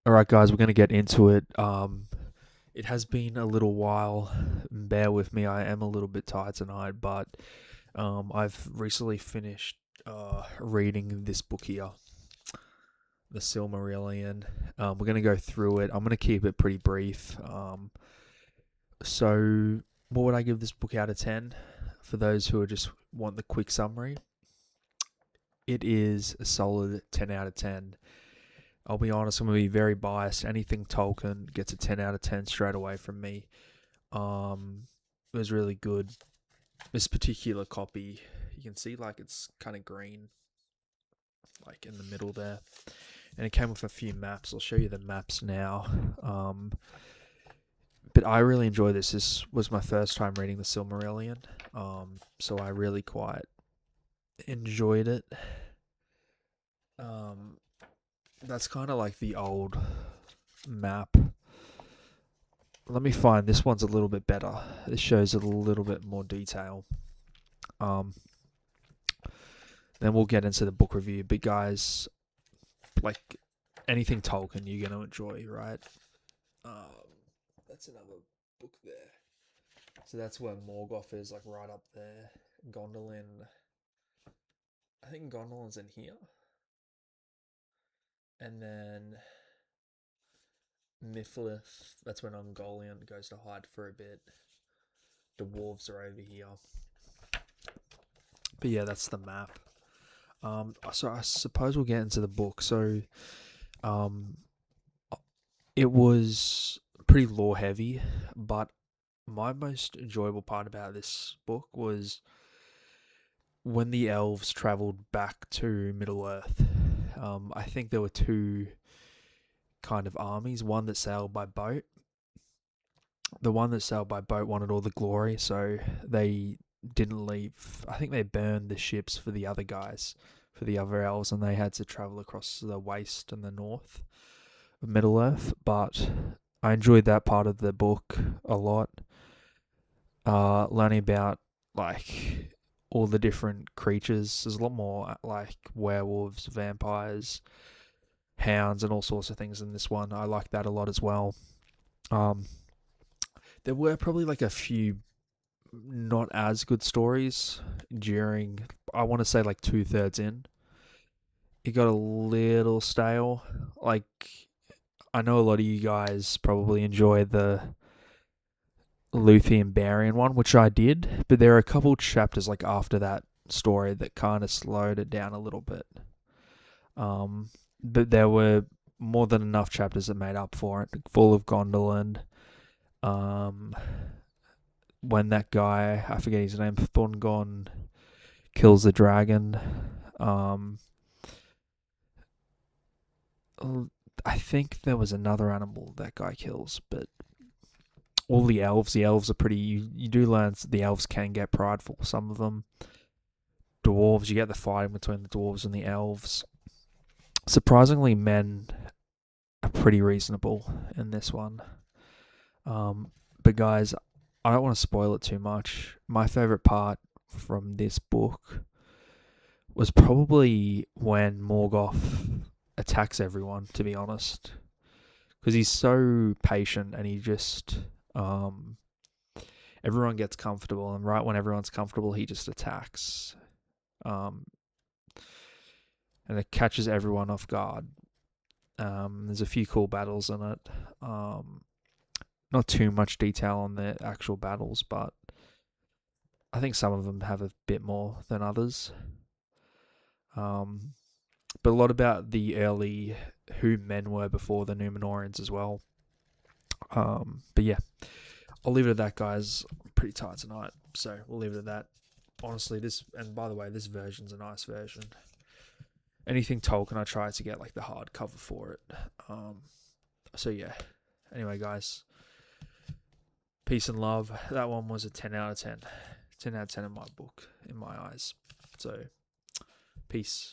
All right, guys, we're going to get into it. It has been a little while. Bear with me. I am a little bit tired tonight, but I've recently finished reading this book here, The Silmarillion. We're going to go through it. I'm going to keep it pretty brief. So, what would I give this book out of 10? For those who are just want the quick summary, it is a solid 10 out of 10. I'll be honest, I'm going to be very biased. Anything Tolkien gets a 10 out of 10 straight away from me. It was really good. This particular copy, you can see like it's kind of green, like in the middle there. And it came with a few maps. I'll show you the maps now. But I really enjoy this. This was my first time reading the Silmarillion. So I really quite enjoyed it. That's kind of like the old map. Let me find this one's a little bit better. This shows a little bit more detail. Um, then we'll get into the book review. But guys, like anything Tolkien, you're gonna enjoy, right? That's another book there. So that's where Morgoth is, like right up there. Gondolin. I think Gondolin's in here. And then Miffleth, that's when Ungoliant goes to hide for a bit. The dwarves are over here. But yeah, that's the map. So I suppose we'll get into the book. So, um, it was pretty lore heavy, but my most enjoyable part about this book was when the elves traveled back to Middle Earth. I think there were two kind of armies. One that sailed by boat. The one that sailed by boat wanted all the glory, so they didn't leave. I think they burned the ships for the other guys, for the other elves, and they had to travel across the waste and the north of Middle Earth. But I enjoyed that part of the book a lot. Learning about like all the different creatures. There's a lot more like werewolves, vampires, hounds, and all sorts of things in this one. I like that a lot as well. Um, there were probably like a few not as good stories during, I want to say, like two-thirds in. It got a little stale. Like, I know a lot of you guys probably enjoy the Luthien Barian one, which I did, but there are a couple chapters like after that story that kind of slowed it down a little bit. But there were more than enough chapters that made up for it, full of Gondolin. Um, when that guy, I forget his name, Thorngon kills the dragon. Um, I think there was another animal that guy kills, but all the elves are pretty. You do learn the elves can get prideful. Some of them, dwarves, you get the fighting between the dwarves and the elves. Surprisingly, men are pretty reasonable in this one. But guys, I don't want to spoil it too much. My favorite part from this book was probably when Morgoth attacks everyone, to be honest. Because he's so patient and he just. Everyone gets comfortable, and right when everyone's comfortable, he just attacks. Um, and it catches everyone off guard. There's a few cool battles in it. Not too much detail on the actual battles, but I think some of them have a bit more than others. But a lot about the early who men were before the Numenorians as well. But yeah, I'll leave it at that, guys. I'm pretty tired tonight, so we'll leave it at that. Honestly, and by the way, this version's a nice version. Anything Tolkien, I try to get like the hardcover for it. So yeah. Anyway, guys, peace and love. That one was a 10 out of 10. 10 out of 10 in my book, in my eyes. So, peace.